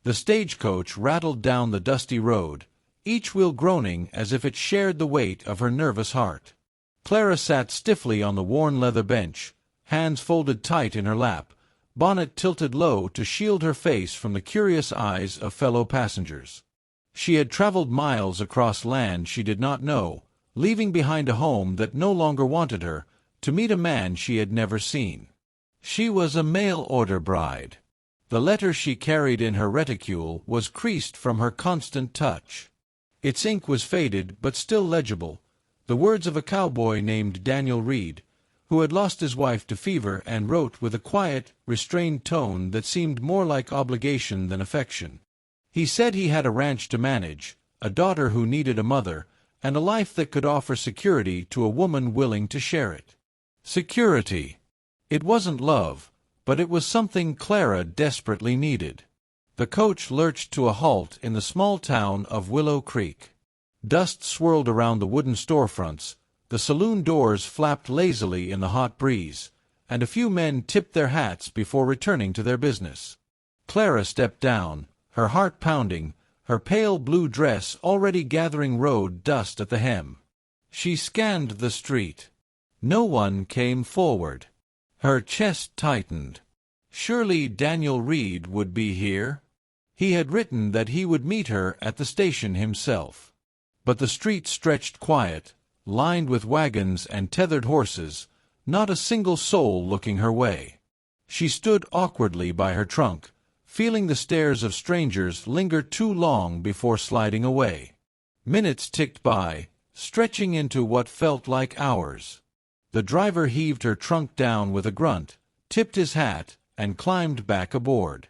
The stagecoach rattled down the dusty road, each wheel groaning as if it shared the weight of her nervous heart. Clara sat stiffly on the worn leather bench, hands folded tight in her lap, bonnet tilted low to shield her face from the curious eyes of fellow passengers. She had traveled miles across land she did not know, leaving behind a home that no longer wanted her, to meet a man she had never seen. She was a mail-order bride. The letter she carried in her reticule was creased from her constant touch. Its ink was faded but still legible, the words of a cowboy named Daniel Reed, who had lost his wife to fever and wrote with a quiet, restrained tone that seemed more like obligation than affection. He said he had a ranch to manage, a daughter who needed a mother, and a life that could offer security to a woman willing to share it. Security. It wasn't love, but it was something Clara desperately needed. The coach lurched to a halt in the small town of Willow Creek. Dust swirled around the wooden storefronts, the saloon doors flapped lazily in the hot breeze, and a few men tipped their hats before returning to their business. Clara stepped down, her heart pounding, her pale blue dress already gathering road dust at the hem. She scanned the street. No one came forward. Her chest tightened. Surely Daniel Reed would be here? He had written that he would meet her at the station himself. But the street stretched quiet, lined with wagons and tethered horses, not a single soul looking her way. She stood awkwardly by her trunk, feeling the stares of strangers linger too long before sliding away. Minutes ticked by, stretching into what felt like hours. The driver heaved her trunk down with a grunt, tipped his hat, and climbed back aboard.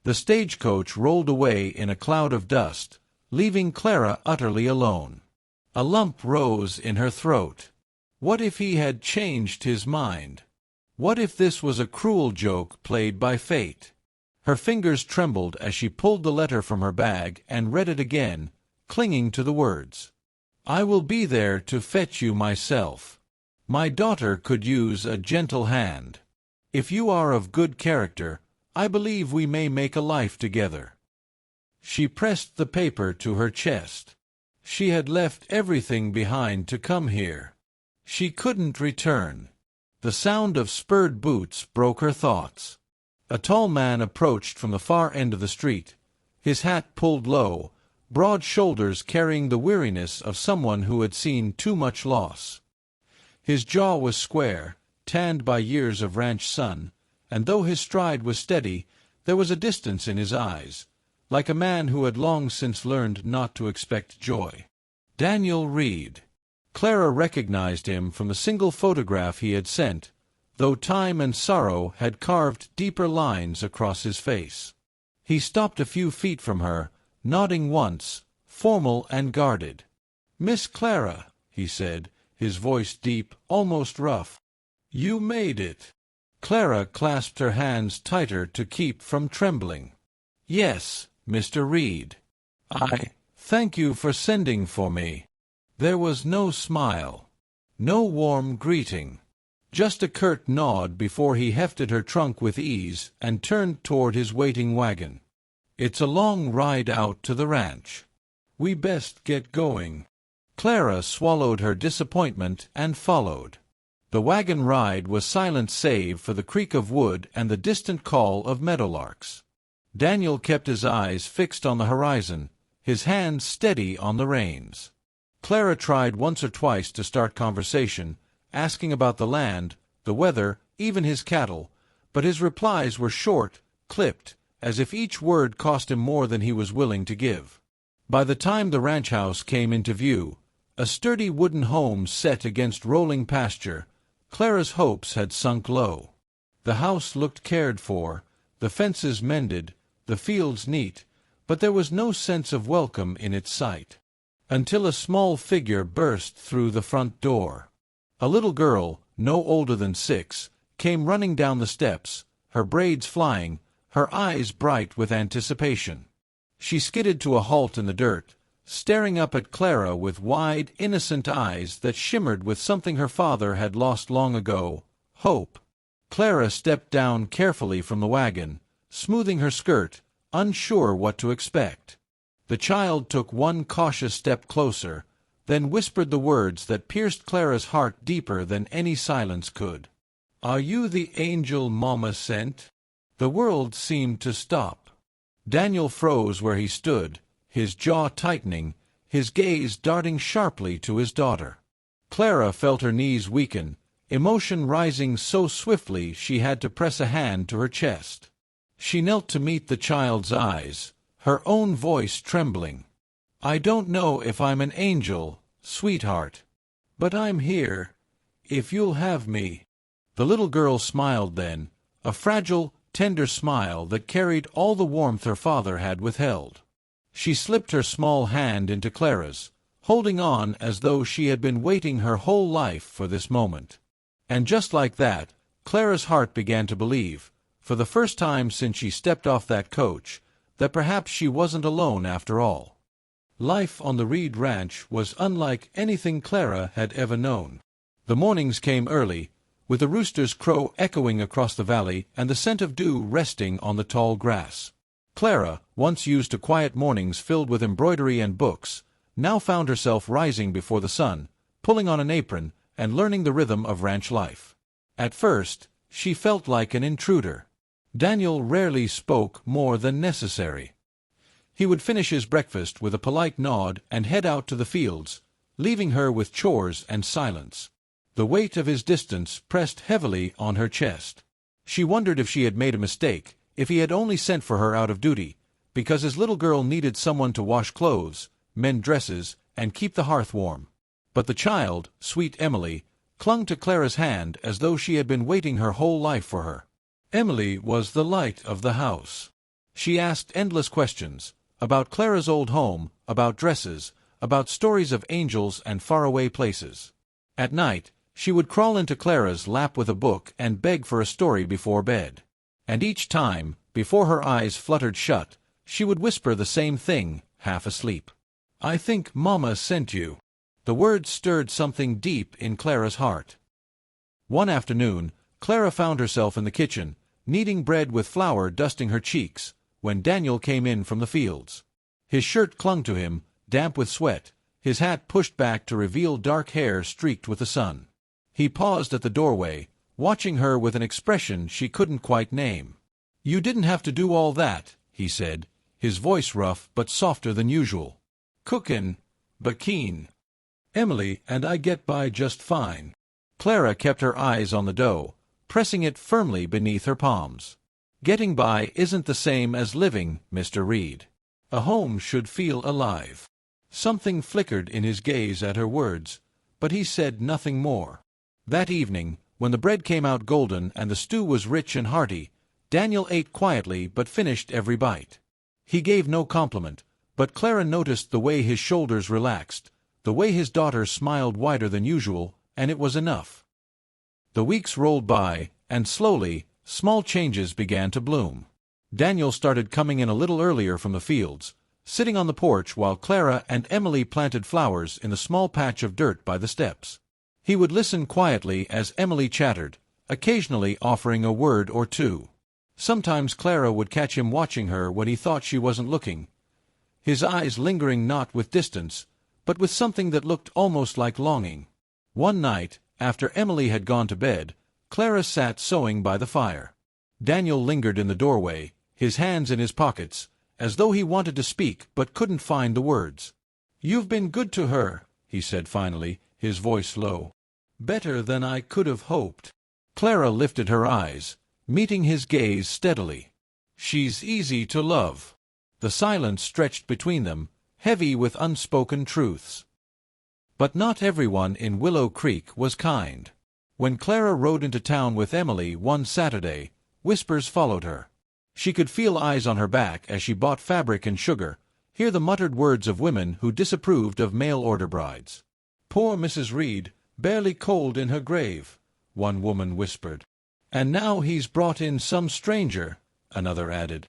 The stagecoach rolled away in a cloud of dust, leaving Clara utterly alone. A lump rose in her throat. What if he had changed his mind? What if this was a cruel joke played by fate? Her fingers trembled as she pulled the letter from her bag and read it again, clinging to the words. "I will be there to fetch you myself. My daughter could use a gentle hand. If you are of good character, I believe we may make a life together." She pressed the paper to her chest. She had left everything behind to come here. She couldn't return. The sound of spurred boots broke her thoughts. A tall man approached from the far end of the street, his hat pulled low, broad shoulders carrying the weariness of someone who had seen too much loss. His jaw was square, tanned by years of ranch sun, and though his stride was steady, there was a distance in his eyes, like a man who had long since learned not to expect joy. Daniel Reed. Clara recognized him from the single photograph he had sent, though time and sorrow had carved deeper lines across his face. He stopped a few feet from her, nodding once, formal and guarded. "Miss Clara," he said, his voice deep, almost rough. "You made it." Clara clasped her hands tighter to keep from trembling. "Yes, Mr. Reed. Thank you for sending for me." There was no smile, no warm greeting, just a curt nod before he hefted her trunk with ease and turned toward his waiting wagon. "It's a long ride out to the ranch. We best get going." Clara swallowed her disappointment and followed. The wagon ride was silent save for the creak of wood and the distant call of meadowlarks. Daniel kept his eyes fixed on the horizon, his hands steady on the reins. Clara tried once or twice to start conversation, asking about the land, the weather, even his cattle, but his replies were short, clipped, as if each word cost him more than he was willing to give. By the time the ranch house came into view, a sturdy wooden home set against rolling pasture, Clara's hopes had sunk low. The house looked cared for, the fences mended, the fields neat, but there was no sense of welcome in its sight. Until a small figure burst through the front door. A little girl, no older than 6, came running down the steps, her braids flying, her eyes bright with anticipation. She skidded to a halt in the dirt, staring up at Clara with wide, innocent eyes that shimmered with something her father had lost long ago, hope. Clara stepped down carefully from the wagon, smoothing her skirt, unsure what to expect. The child took one cautious step closer, then whispered the words that pierced Clara's heart deeper than any silence could. "Are you the angel Mama sent?" The world seemed to stop. Daniel froze where he stood, his jaw tightening, his gaze darting sharply to his daughter. Clara felt her knees weaken, emotion rising so swiftly she had to press a hand to her chest. She knelt to meet the child's eyes, her own voice trembling. "I don't know if I'm an angel, sweetheart, but I'm here, if you'll have me." The little girl smiled then, a fragile, tender smile that carried all the warmth her father had withheld. She slipped her small hand into Clara's, holding on as though she had been waiting her whole life for this moment. And just like that, Clara's heart began to believe, for the first time since she stepped off that coach, that perhaps she wasn't alone after all. Life on the Reed Ranch was unlike anything Clara had ever known. The mornings came early, with the rooster's crow echoing across the valley and the scent of dew resting on the tall grass. Clara, once used to quiet mornings filled with embroidery and books, now found herself rising before the sun, pulling on an apron, and learning the rhythm of ranch life. At first, she felt like an intruder. Daniel rarely spoke more than necessary. He would finish his breakfast with a polite nod and head out to the fields, leaving her with chores and silence. The weight of his distance pressed heavily on her chest. She wondered if she had made a mistake, if he had only sent for her out of duty, because his little girl needed someone to wash clothes, mend dresses, and keep the hearth warm. But the child, sweet Emily, clung to Clara's hand as though she had been waiting her whole life for her. Emily was the light of the house. She asked endless questions, about Clara's old home, about dresses, about stories of angels and faraway places. At night, she would crawl into Clara's lap with a book and beg for a story before bed. And each time, before her eyes fluttered shut, she would whisper the same thing, half asleep. "I think Mama sent you." The words stirred something deep in Clara's heart. One afternoon, Clara found herself in the kitchen, kneading bread with flour dusting her cheeks, when Daniel came in from the fields. His shirt clung to him, damp with sweat, his hat pushed back to reveal dark hair streaked with the sun. He paused at the doorway, watching her with an expression she couldn't quite name. "You didn't have to do all that," he said, his voice rough but softer than usual. "Cookin', but keen. Emily and I get by just fine." Clara kept her eyes on the dough, pressing it firmly beneath her palms. "Getting by isn't the same as living, Mr. Reed. A home should feel alive." Something flickered in his gaze at her words, but he said nothing more. That evening, when the bread came out golden and the stew was rich and hearty, Daniel ate quietly but finished every bite. He gave no compliment, but Clara noticed the way his shoulders relaxed, the way his daughter smiled wider than usual, and it was enough. The weeks rolled by, and slowly, small changes began to bloom. Daniel started coming in a little earlier from the fields, sitting on the porch while Clara and Emily planted flowers in the small patch of dirt by the steps. He would listen quietly as Emily chattered, occasionally offering a word or two. Sometimes Clara would catch him watching her when he thought she wasn't looking, his eyes lingering not with distance, but with something that looked almost like longing. One night, after Emily had gone to bed, Clara sat sewing by the fire. Daniel lingered in the doorway, his hands in his pockets, as though he wanted to speak but couldn't find the words. "You've been good to her," he said finally, his voice low. "Better than I could have hoped." Clara lifted her eyes, meeting his gaze steadily. "She's easy to love." The silence stretched between them, heavy with unspoken truths. But not everyone in Willow Creek was kind. When Clara rode into town with Emily one Saturday, whispers followed her. She could feel eyes on her back as she bought fabric and sugar, hear the muttered words of women who disapproved of mail-order brides. "Poor Mrs. Reed, barely cold in her grave," one woman whispered. "And now he's brought in some stranger," another added.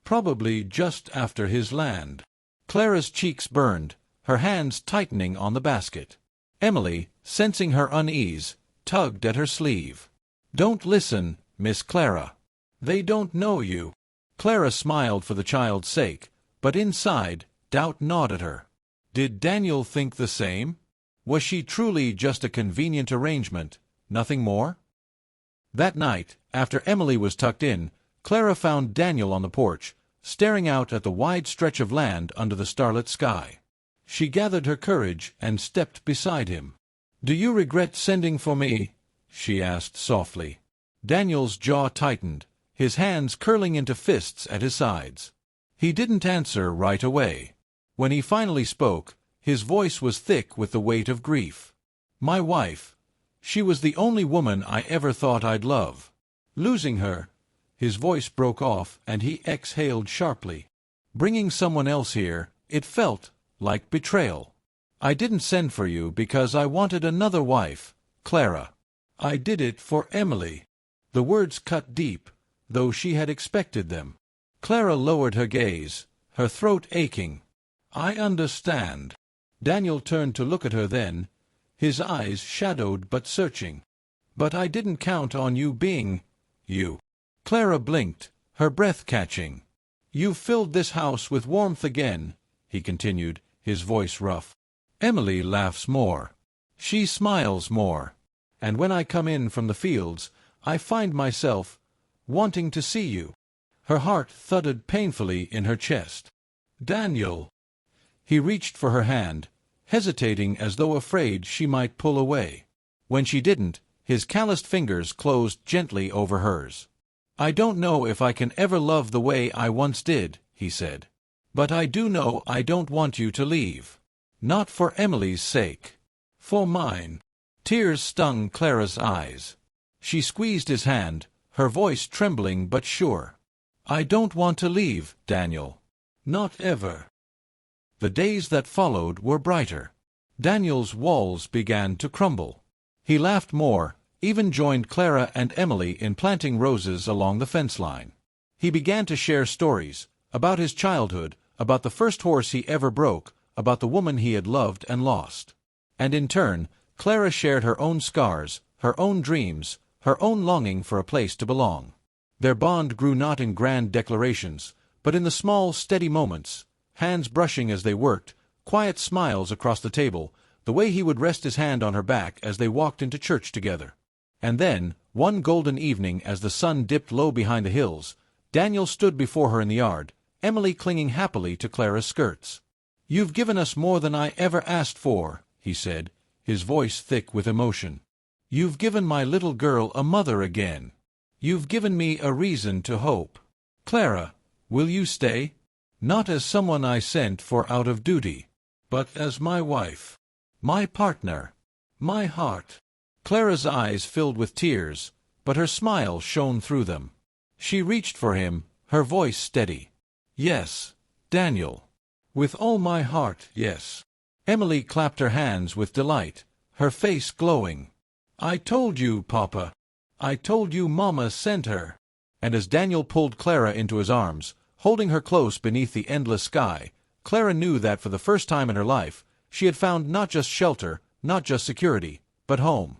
"Probably just after his land." Clara's cheeks burned, her hands tightening on the basket. Emily, sensing her unease, tugged at her sleeve. "Don't listen, Miss Clara. They don't know you." Clara smiled for the child's sake, but inside, doubt gnawed at her. Did Daniel think the same? Was she truly just a convenient arrangement, nothing more? That night, after Emily was tucked in, Clara found Daniel on the porch, staring out at the wide stretch of land under the starlit sky. She gathered her courage and stepped beside him. "Do you regret sending for me?" she asked softly. Daniel's jaw tightened, his hands curling into fists at his sides. He didn't answer right away. When he finally spoke, his voice was thick with the weight of grief. "My wife. She was the only woman I ever thought I'd love. Losing her—" His voice broke off and he exhaled sharply. "Bringing someone else here, it felt like betrayal. I didn't send for you because I wanted another wife, Clara. I did it for Emily." The words cut deep, though she had expected them. Clara lowered her gaze, her throat aching. "I understand." Daniel turned to look at her then, his eyes shadowed but searching. "But I didn't count on you being you." Clara blinked, her breath catching. "You've filled this house with warmth again," he continued, his voice rough. "Emily laughs more. She smiles more. And when I come in from the fields, I find myself wanting to see you." Her heart thudded painfully in her chest. "Daniel!" He reached for her hand, hesitating as though afraid she might pull away. When she didn't, his calloused fingers closed gently over hers. "I don't know if I can ever love the way I once did," he said. "But I do know I don't want you to leave. Not for Emily's sake. For mine." Tears stung Clara's eyes. She squeezed his hand, her voice trembling but sure. "I don't want to leave, Daniel. Not ever." The days that followed were brighter. Daniel's walls began to crumble. He laughed more, even joined Clara and Emily in planting roses along the fence line. He began to share stories, about his childhood, about the first horse he ever broke, about the woman he had loved and lost. And in turn, Clara shared her own scars, her own dreams, her own longing for a place to belong. Their bond grew not in grand declarations, but in the small, steady moments, hands brushing as they worked, quiet smiles across the table, the way he would rest his hand on her back as they walked into church together. And then, one golden evening as the sun dipped low behind the hills, Daniel stood before her in the yard, Emily clinging happily to Clara's skirts. "You've given us more than I ever asked for," he said, his voice thick with emotion. "You've given my little girl a mother again. You've given me a reason to hope. Clara, will you stay? Not as someone I sent for out of duty, but as my wife, my partner, my heart." Clara's eyes filled with tears, but her smile shone through them. She reached for him, her voice steady. "Yes, Daniel. With all my heart, yes." Emily clapped her hands with delight, her face glowing. "I told you, Papa. I told you Mama sent her." And as Daniel pulled Clara into his arms, holding her close beneath the endless sky, Clara knew that for the first time in her life, she had found not just shelter, not just security, but home.